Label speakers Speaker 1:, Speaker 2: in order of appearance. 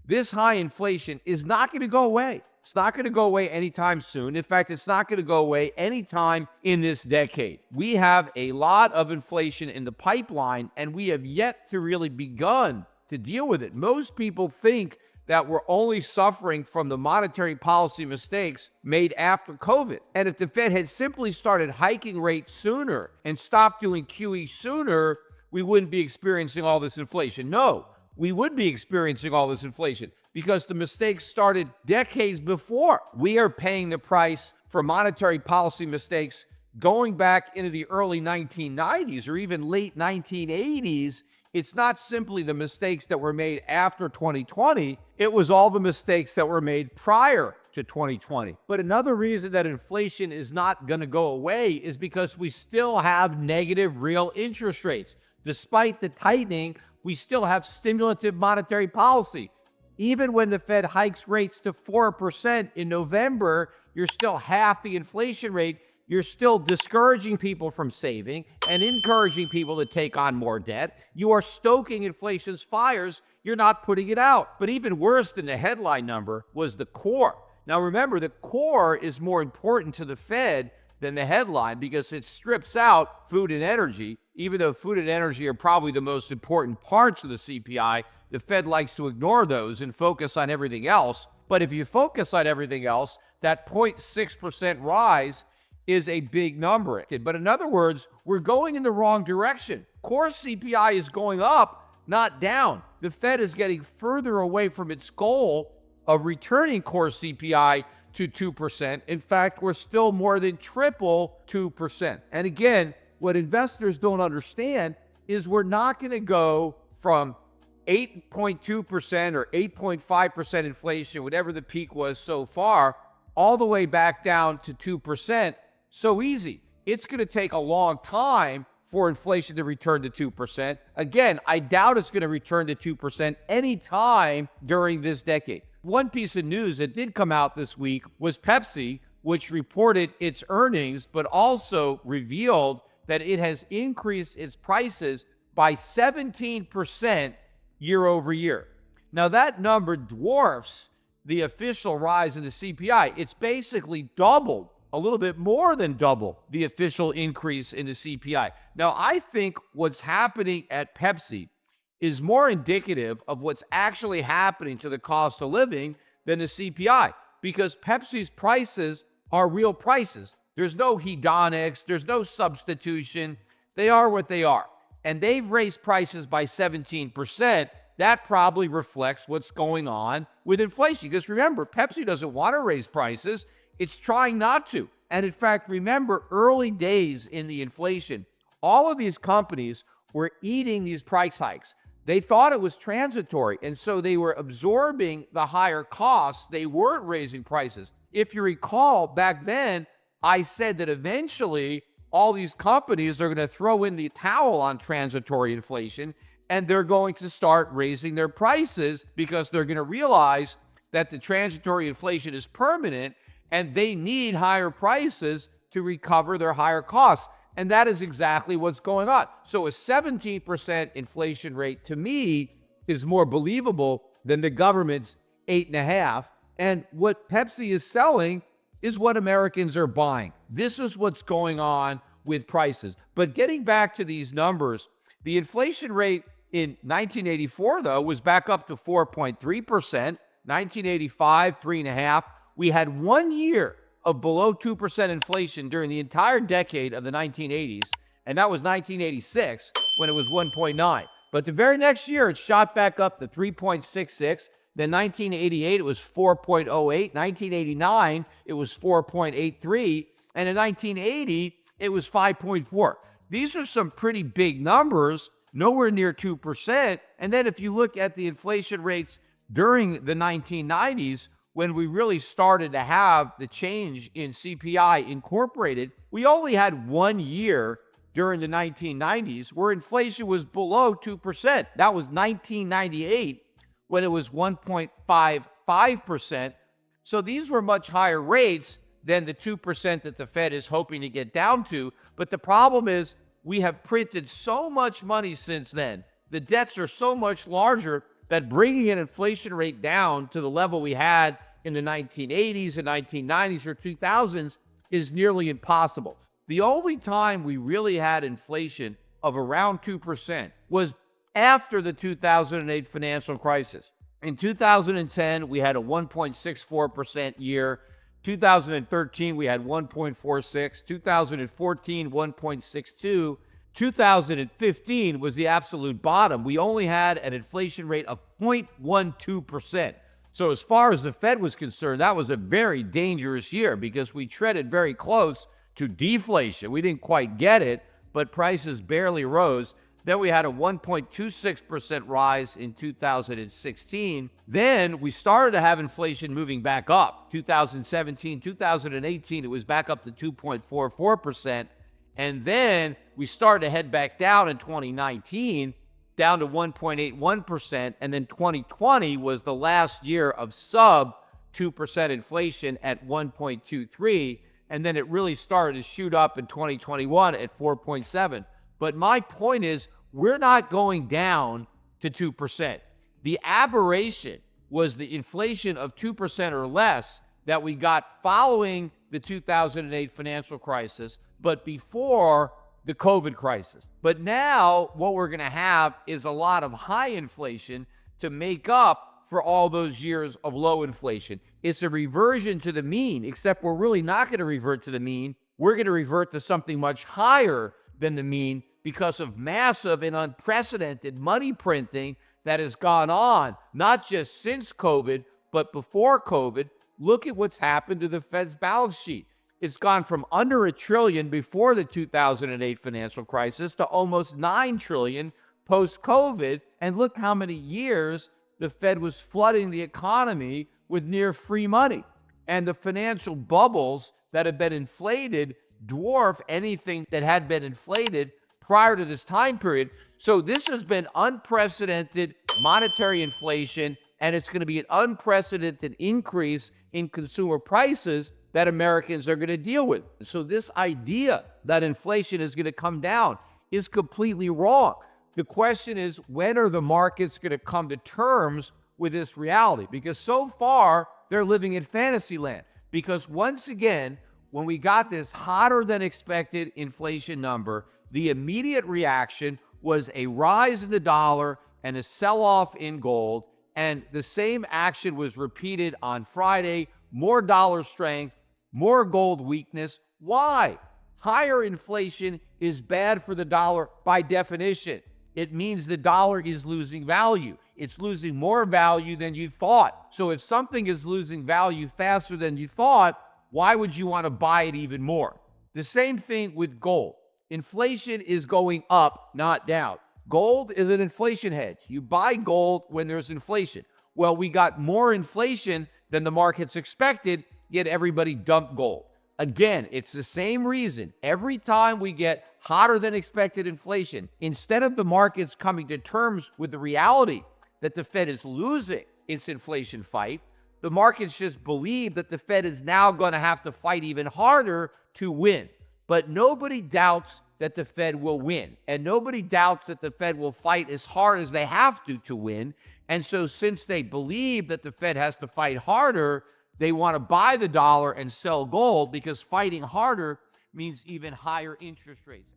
Speaker 1: This high inflation is not going to go away. It's not going to go away anytime soon. In fact, it's not going to go away anytime in this decade. We have a lot of inflation in the pipeline, and we have yet to really begun to deal with it. Most people think that we're only suffering from the monetary policy mistakes made after COVID. And if the Fed had simply started hiking rates sooner and stopped doing QE sooner, we wouldn't be experiencing all this inflation. No, we would be experiencing all this inflation because the mistakes started decades before. We are paying the price for monetary policy mistakes going back into the early 1990s or even late 1980s. It's not simply the mistakes that were made after 2020. It was all the mistakes that were made prior to 2020. But another reason that inflation is not going to go away is because we still have negative real interest rates. Despite the tightening, we still have stimulative monetary policy. Even when the Fed hikes rates to 4% in November, you're still half the inflation rate. You're still discouraging people from saving and encouraging people to take on more debt. You are stoking inflation's fires. You're not putting it out. But even worse than the headline number was the core. Now remember, the core is more important to the Fed than the headline because it strips out food and energy. Even though food and energy are probably the most important parts of the CPI, the Fed likes to ignore those and focus on everything else. But if you focus on everything else, that 0.6% rise is a big number. But in other words, we're going in the wrong direction. Core CPI is going up, not down. The Fed is getting further away from its goal of returning core CPI to 2%. In fact, we're still more than triple 2%. And again, what investors don't understand is we're not going to go from 8.2% or 8.5% inflation, whatever the peak was so far, all the way back down to 2%. So easy. It's going to take a long time for inflation to return to 2%. Again, I doubt it's going to return to 2% anytime during this decade. One piece of news that did come out this week was Pepsi, which reported its earnings, but also revealed that it has increased its prices by 17% year over year. Now, that number dwarfs the official rise in the CPI. It's basically doubled, a little bit more than double the official increase in the CPI. Now, I think what's happening at Pepsi is more indicative of what's actually happening to the cost of living than the CPI, because Pepsi's prices are real prices. There's no hedonics, there's no substitution. They are what they are. And they've raised prices by 17%. That probably reflects what's going on with inflation. Because remember, Pepsi doesn't want to raise prices. It's trying not to. And in fact, remember early days in the inflation, all of these companies were eating these price hikes. They thought it was transitory, and so they were absorbing the higher costs. They weren't raising prices. If you recall, back then, I said that eventually all these companies are going to throw in the towel on transitory inflation, and they're going to start raising their prices because they're going to realize that the transitory inflation is permanent, and they need higher prices to recover their higher costs. And that is exactly what's going on. So a 17% inflation rate, to me, is more believable than the government's 8.5%. And what Pepsi is selling is what Americans are buying. This is what's going on with prices. But getting back to these numbers, the inflation rate in 1984, though, was back up to 4.3%. 1985, 3.5%. We had 1 year of below 2% inflation during the entire decade of the 1980s, and that was 1986 when it was 1.9. But the very next year, it shot back up to 3.66. Then 1988, it was 4.08. 1989, it was 4.83. And in 1980, it was 5.4. These are some pretty big numbers, nowhere near 2%. And then if you look at the inflation rates during the 1990s, when we really started to have the change in CPI incorporated, we only had 1 year during the 1990s where inflation was below 2%. That was 1998, when it was 1.55%. So these were much higher rates than the 2% that the Fed is hoping to get down to. But the problem is we have printed so much money since then. The debts are so much larger. that bringing an inflation rate down to the level we had in the 1980s and 1990s or 2000s is nearly impossible. The only time we really had inflation of around 2% was after the 2008 financial crisis. In 2010, we had a 1.64% year. 2013, we had 1.46. 2014, 1.62. 2015 was the absolute bottom. We only had an inflation rate of 0.12%. So as far as the Fed was concerned, that was a very dangerous year because we treaded very close to deflation. We didn't quite get it, but prices barely rose. Then we had a 1.26% rise in 2016. Then we started to have inflation moving back up. 2017, 2018, it was back up to 2.44%. And then we started to head back down in 2019, down to 1.81%. And then 2020 was the last year of sub 2% inflation at 1.23. And then it really started to shoot up in 2021 at 4.7. But my point is, we're not going down to 2%. The aberration was the inflation of 2% or less that we got following the 2008 financial crisis, but before the COVID crisis. But now what we're going to have is a lot of high inflation to make up for all those years of low inflation. It's a reversion to the mean, except we're really not going to revert to the mean. We're going to revert to something much higher than the mean because of massive and unprecedented money printing that has gone on, not just since COVID, but before COVID. Look at what's happened to the Fed's balance sheet. It's gone from under $1 trillion before the 2008 financial crisis to almost $9 trillion post-COVID. And look how many years the Fed was flooding the economy with near free money. And the financial bubbles that have been inflated dwarf anything that had been inflated prior to this time period. So this has been unprecedented monetary inflation, and it's going to be an unprecedented increase in consumer prices that Americans are going to deal with. So this idea that inflation is going to come down is completely wrong. The question is, when are the markets going to come to terms with this reality? Because so far, they're living in fantasy land. Because once again, when we got this hotter than expected inflation number, the immediate reaction was a rise in the dollar and a sell-off in gold. And the same action was repeated on Friday. More dollar strength, more gold weakness. Why? Higher inflation is bad for the dollar by definition. It means the dollar is losing value. It's losing more value than you thought. So if something is losing value faster than you thought, why would you want to buy it even more? The same thing with gold. Inflation is going up, not down. Gold is an inflation hedge. You buy gold when there's inflation. Well, we got more inflation than the markets expected, yet everybody dumped gold. Again, it's the same reason. Every time we get hotter than expected inflation, instead of the markets coming to terms with the reality that the Fed is losing its inflation fight, the markets just believe that the Fed is now going to have to fight even harder to win. But nobody doubts that the Fed will win. And nobody doubts that the Fed will fight as hard as they have to win. And so since they believe that the Fed has to fight harder, they want to buy the dollar and sell gold because fighting harder means even higher interest rates.